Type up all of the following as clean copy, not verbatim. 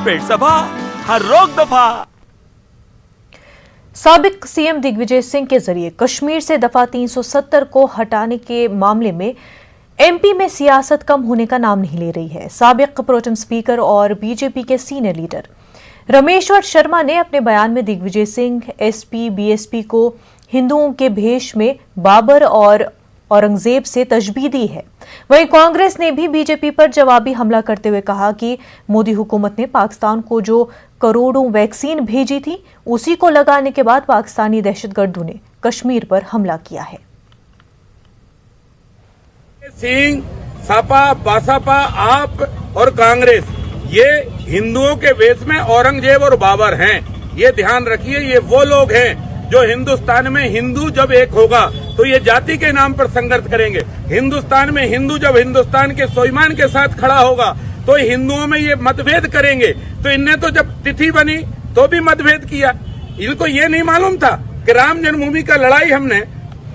पेट सभा, हर रोग दफा। साबिक सीएम दिग्विजय सिंह के जरिए कश्मीर से दफा 370 को हटाने के मामले में एमपी में सियासत कम होने का नाम नहीं ले रही है। साबिक प्रोटेम स्पीकर और बीजेपी के सीनियर लीडर रमेश्वर शर्मा ने अपने बयान में दिग्विजय सिंह, एसपी, बीएसपी को हिंदुओं के भेष में बाबर और औरंगजेब से तशबीह दी है। वहीं कांग्रेस ने भी बीजेपी पर जवाबी हमला करते हुए कहा कि मोदी हुकूमत ने पाकिस्तान को जो करोड़ों वैक्सीन भेजी थी, उसी को लगाने के बाद पाकिस्तानी दहशतगर्दों ने कश्मीर पर हमला किया है। सिंह, सपा, बसपा, आप और कांग्रेस ये हिंदुओं के वेश में औरंगजेब और बाबर हैं। ये ध्यान रखिए, ये वो लोग हैं जो हिंदुस्तान में हिंदू जब एक होगा तो ये जाति के नाम पर संघर्ष करेंगे। हिंदुस्तान में हिंदू जब हिंदुस्तान के स्वाभिमान के साथ खड़ा होगा तो हिंदुओं में ये मतभेद करेंगे। तो इनने तो जब तिथि बनी तो भी मतभेद किया। इनको ये नहीं मालूम था कि राम जन्मभूमि का लड़ाई हमने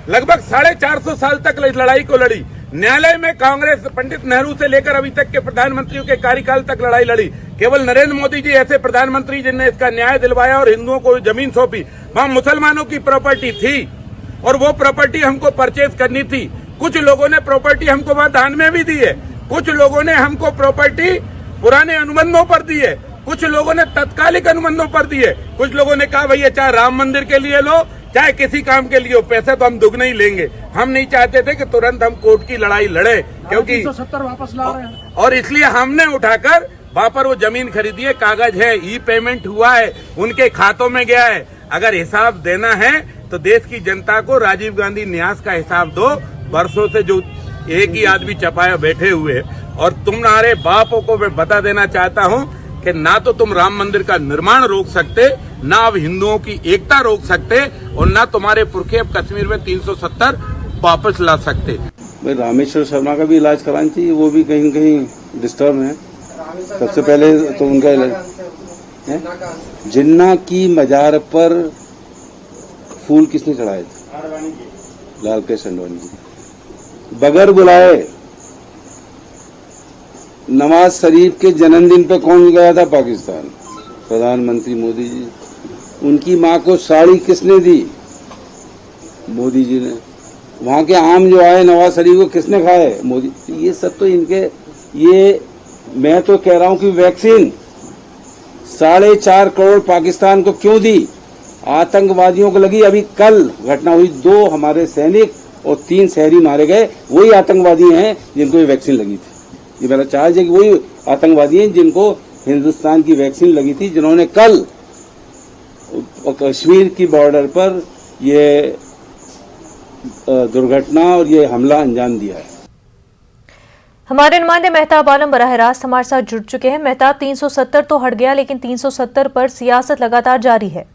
लगभग 450 साल तक लड़ाई को लड़ी। न्यायालय में कांग्रेस पंडित नेहरू से लेकर अभी तक के प्रधानमंत्रियों के कार्यकाल तक लड़ाई लड़ी। केवल नरेंद्र मोदी जी ऐसे प्रधानमंत्री जिनने इसका न्याय दिलवाया और हिंदुओं को जमीन सौंपी। वहां मुसलमानों की प्रॉपर्टी थी और वो प्रॉपर्टी हमको परचेज करनी थी। कुछ लोगों ने प्रॉपर्टी हमको वहां दान में भी दी है, कुछ लोगों ने हमको प्रॉपर्टी पुराने अनुबंधों पर दी है, कुछ लोगों ने तत्कालिक अनुबंधों पर दी है। कुछ लोगों ने कहा भैया चाहे राम मंदिर के लिए लो चाहे किसी काम के लिए हो, पैसे तो हम दुगने ही लेंगे। हम नहीं चाहते थे कि तुरंत हम कोर्ट की लड़ाई लड़े, क्योंकि 370 वापस ला रहे हैं और इसलिए हमने उठाकर वहां पर वो जमीन खरीदी है, कागज है, ई पेमेंट हुआ है, उनके खातों में गया है। अगर हिसाब देना है तो देश की जनता को राजीव गांधी न्यास का हिसाब दो। वर्षों से जो एक ही आदमी चपाया बैठे हुए, और तुम्हारे बापों को मैं बता देना चाहता हूं कि ना तो तुम राम मंदिर का निर्माण रोक सकते, ना अब हिंदुओं की एकता रोक सकते, और ना तुम्हारे पुरखे अब कश्मीर में 370 वापस ला सकते। भाई रामेश्वर शर्मा का भी इलाज कराना चाहिए, वो भी कहीं न कहीं डिस्टर्ब है। सबसे पहले तो उनका इलाज जिन्ना की मजार पर फूल किसने चढ़ाए थे? लाल कृष्ण अडवाणी जी। बगैर बुलाए नवाज शरीफ के जन्मदिन पे कौन गया था पाकिस्तान? प्रधानमंत्री मोदी जी। उनकी मां को साड़ी किसने दी? मोदी जी ने। वहां के आम जो आए नवाज शरीफ को किसने खाए? मोदी। ये सब तो इनके, ये मैं तो कह रहा हूं कि वैक्सीन 4.5 करोड़ पाकिस्तान को क्यों दी? आतंकवादियों को लगी। अभी कल घटना हुई, 2 हमारे सैनिक और 3 शहरी मारे गए। वही आतंकवादी हैं जिनको ये वैक्सीन लगी थी। ये मेरा चार्ज है कि वही आतंकवादी हैं जिनको हिंदुस्तान की वैक्सीन लगी थी, जिन्होंने कल कश्मीर की बॉर्डर पर ये दुर्घटना और ये हमला अंजाम दिया है। हमारे नुमाइंदे मेहताब आलम बराह रास्त हमारे साथ जुड़ चुके हैं। मेहताब, 370 तो हट गया, लेकिन 370 पर सियासत लगातार जारी है।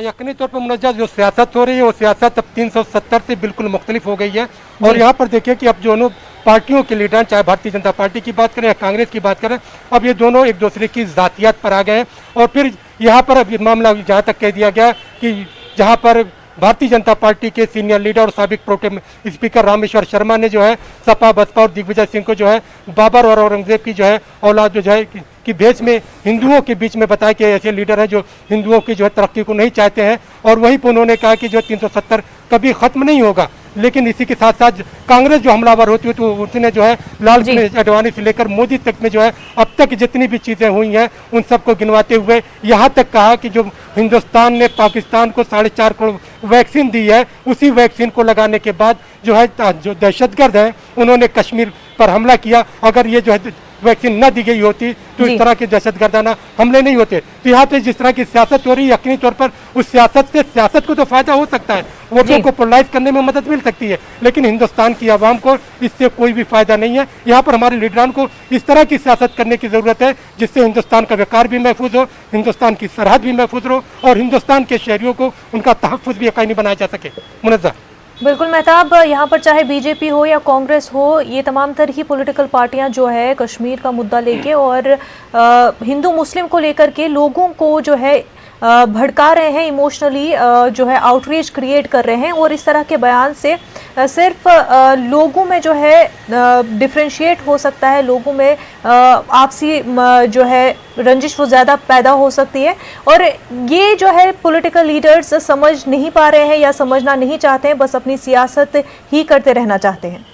यकीनी तौर पर मुनज्जा जो सियासत हो रही है वो सियासत अब 370 से बिल्कुल मुख्तलिफ हो गई है। और यहाँ पर देखिए कि अब दोनों पार्टियों के लीडर, चाहे भारतीय जनता पार्टी की बात करें या कांग्रेस की बात करें, अब ये दोनों एक दूसरे की जातियात पर आ गए हैं। और फिर यहाँ पर अब मामला जहाँ तक कह दिया गया कि जहाँ पर भारतीय जनता पार्टी के सीनियर लीडर और साबिक प्रोटेम स्पीकर रामेश्वर शर्मा ने जो है सपा, बसपा और दिग्विजय सिंह को जो है बाबर और औरंगजेब की जो है औलाद जो है कि भेष में हिंदुओं के बीच में बताया कि ऐसे लीडर हैं जो हिंदुओं की जो है तरक्की को नहीं चाहते हैं। और वहीं पर उन्होंने कहा कि जो 370 कभी खत्म नहीं होगा। लेकिन इसी के साथ साथ कांग्रेस जो हमलावर होती है तो उसने जो है लाल कृष्ण अडवाणी से लेकर मोदी तक में जो है अब तक जितनी भी चीज़ें हुई हैं उन सबको गिनवाते हुए यहाँ तक कहा कि जो हिंदुस्तान ने पाकिस्तान को 4.5 करोड़ वैक्सीन दी है, उसी वैक्सीन को लगाने के बाद जो है जो दहशतगर्द हैं उन्होंने कश्मीर पर हमला किया। अगर ये जो है वैक्सीन न दी गई होती तो इस तरह के दहशतगर्दाना हमले नहीं होते। तो यहाँ पे जिस तरह की सियासत हो रही है, यकीनी तौर पर उस सियासत से सियासत को तो फायदा हो सकता है, वोटों को पोलराइज करने में मदद मिल सकती है, लेकिन हिंदुस्तान की आवाम को इससे कोई भी फायदा नहीं है। यहाँ पर हमारे लीडरान को इस तरह की सियासत करने की जरूरत है जिससे हिंदुस्तान का व्यापार भी महफूज हो, हिंदुस्तान की सरहद भी महफूज हो और हिंदुस्तान के शहरियों को उनका तहफ़्फ़ुज़ भी यकीनी बनाया जा सके। मुनज़्ज़ा। बिल्कुल मेहताब, यहाँ पर चाहे बीजेपी हो या कांग्रेस हो, ये तमाम तरह की पॉलिटिकल पार्टियां जो है कश्मीर का मुद्दा लेके और हिंदू मुस्लिम को लेकर के लोगों को जो है भड़का रहे हैं, इमोशनली जो है आउटरीच क्रिएट कर रहे हैं और इस तरह के बयान से सिर्फ लोगों में जो है डिफरेंशिएट हो सकता है, लोगों में आपसी जो है रंजिश वो ज़्यादा पैदा हो सकती है और ये जो है पॉलिटिकल लीडर्स समझ नहीं पा रहे हैं या समझना नहीं चाहते हैं, बस अपनी सियासत ही करते रहना चाहते हैं।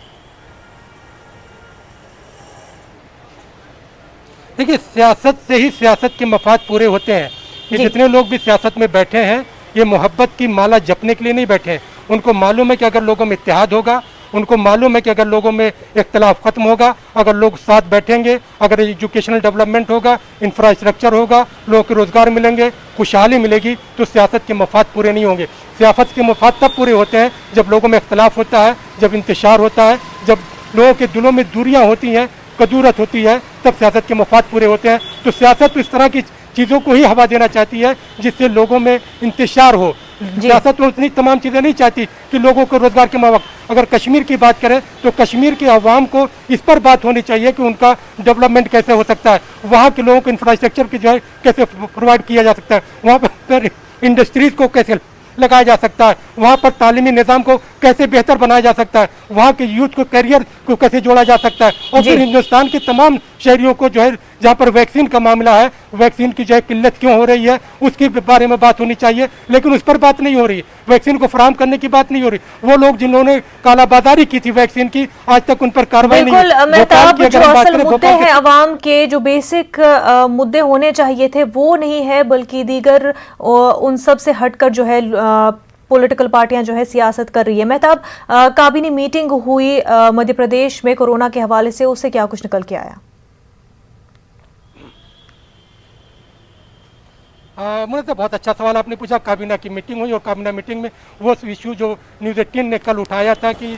देखिए, सियासत से ही सियासत के मफाद पूरे होते हैं। ये जितने लोग भी सियासत में बैठे हैं, ये मोहब्बत की माला जपने के लिए नहीं बैठे हैं। उनको मालूम है कि अगर लोगों में इत्तेहाद होगा, उनको मालूम है कि अगर लोगों में इख्तलाफ खत्म होगा, अगर लोग साथ बैठेंगे, अगर एजुकेशनल डेवलपमेंट होगा, इंफ्रास्ट्रक्चर होगा, लोगों को रोजगार मिलेंगे, खुशहाली मिलेगी, तो सियासत के मफाद पूरे नहीं होंगे। सियासत के मफाद तब पूरे होते हैं जब लोगों में इख्तलाफ होता है, जब इंतशार होता है, जब लोगों के दिलों में दूरियां होती हैं, कदूरत होती है, तब सियासत के मफाद पूरे होते हैं। तो सियासत तो इस तरह की चीज़ों को ही हवा देना चाहती है जिससे लोगों में इंतशार हो। सियासत तो इतनी तमाम चीज़ें नहीं चाहती कि लोगों को रोजगार के मौके। अगर कश्मीर की बात करें तो कश्मीर के अवाम को इस पर बात होनी चाहिए कि उनका डेवलपमेंट कैसे हो सकता है, वहाँ के लोगों को इंफ्रास्ट्रक्चर की जो है कैसे प्रोवाइड किया जा सकता है, वहाँ पर इंडस्ट्रीज को कैसे लगाया जा सकता है, वहाँ पर तालीमी निज़ाम को कैसे बेहतर बनाया जा सकता है, वहाँ के यूथ को करियर को कैसे जोड़ा जा सकता है। और फिर हिंदुस्तान के तमाम शहरियों को जो है जहाँ पर वैक्सीन का मामला है, वैक्सीन की जो है किल्लत क्यों हो रही है उसके बारे में बात होनी चाहिए, लेकिन उस पर बात नहीं हो रही। वैक्सीन को फराहम करने की बात नहीं हो रही। वो लोग जिन्होंने कालाबाजारी की थी वैक्सीन की, आज तक उन पर कार्रवाई नहीं हुई। मेहताब, जो असल मुद्दे हैं अवाम के, जो बेसिक मुद्दे होने चाहिए थे वो नहीं है, बल्कि दीगर उन सब से हटकर जो है पॉलिटिकल पार्टियां जो है सियासत कर रही है। मेहताब, काबीना मीटिंग हुई मध्य प्रदेश में कोरोना के हवाले से, उससे क्या कुछ निकल के आया? मुझे तो बहुत अच्छा सवाल आपने पूछा। काबीना की मीटिंग हुई और काबीना मीटिंग में वो इशू जो न्यूज़ 18 ने कल उठाया था कि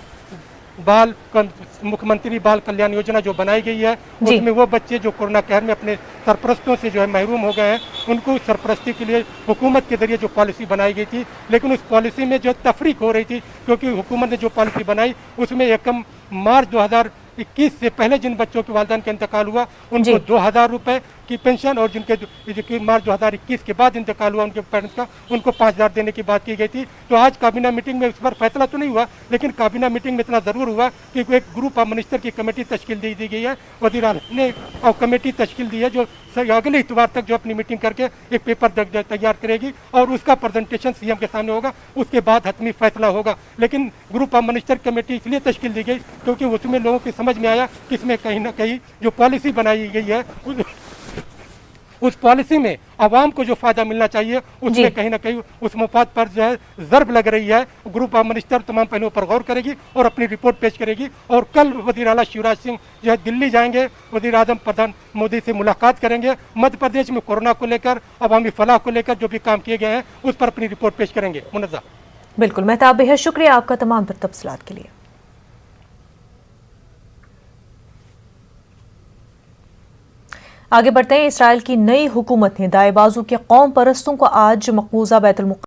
मुख्यमंत्री बाल कल्याण योजना जो बनाई गई है, उसमें वो बच्चे जो कोरोना कहर में अपने सरपरस्तों से जो है महरूम हो गए हैं, उनको सरपरस्ती के लिए हुकूमत के जरिए जो पॉलिसी बनाई गई थी, लेकिन उस पॉलिसी में जो तफरीक हो रही थी, क्योंकि हुकूमत ने जो पॉलिसी बनाई उसमें 1 मार्च 2021 से पहले जिन बच्चों के वालिदैन का इंतकाल हुआ उनको 2000 रुपये की पेंशन, और जिनके मार्च 2021 के बाद इंतकाल हुआ उनके पेरेंट्स का, उनको 5000 देने की बात की गई थी। तो आज काबीना मीटिंग में इस पर फैसला तो नहीं हुआ, लेकिन काबीना मीटिंग में इतना ज़रूर हुआ कि एक ग्रुप ऑफ मिनिस्टर की कमेटी तश्कील दी गई है। वज़ीर आज़म ने और कमेटी तश्कील दी है जो अगले इतवार तक जो अपनी मीटिंग करके एक पेपर तैयार करेगी और उसका प्रेजेंटेशन सीएम के सामने होगा। उसके बाद हतमी फैसला होगा। लेकिन ग्रुप ऑफ मिनिस्टर कमेटी इसलिए तश्कील दी गई क्योंकि उसमें लोगों की समझ में आया कि इसमें कहीं ना कहीं जो पॉलिसी बनाई गई है उस पॉलिसी में आवाम को जो फायदा मिलना चाहिए उसमें कहीं ना कहीं उस मफाद पर जो है ज़र्ब लग रही है। ग्रुप ऑफ मिनिस्टर तमाम पहलुओं पर गौर करेगी और अपनी रिपोर्ट पेश करेगी। और कल वज़ीर आला शिवराज सिंह जो है दिल्ली जाएंगे, वज़ीर आज़म प्रधान मोदी से मुलाकात करेंगे। मध्य प्रदेश में कोरोना को लेकर, अवामी फलाह को लेकर जो भी काम किए गए हैं उस पर अपनी रिपोर्ट पेश करेंगे। मुनज़्ज़ा। बिल्कुल मेहताब, बेहद शुक्रिया आपका तमाम तफसीलात के लिए। आगे बढ़ते हैं। इसराइल की नई हुकूमत ने दाएं बाजू के कौम परस्तों को आज मकबूजा बैतुल